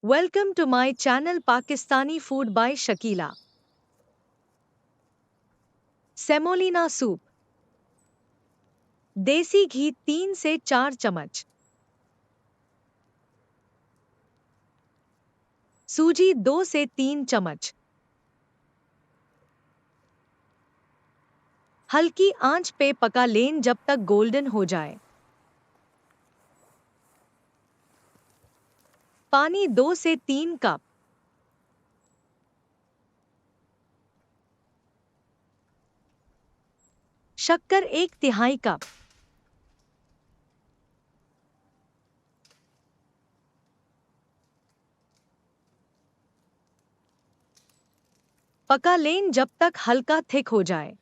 Welcome to my channel Pakistani Food by Shakila. Semolina soup. देसी घी 3 से 4 चम्मच। सूजी 2 से 3 चम्मच। हल्की आंच पे पका लें जब तक गोल्डन हो जाए। पानी 2 से 3 कप। शक्कर 1/3 कप। पका लें जब तक हल्का थिक हो जाए।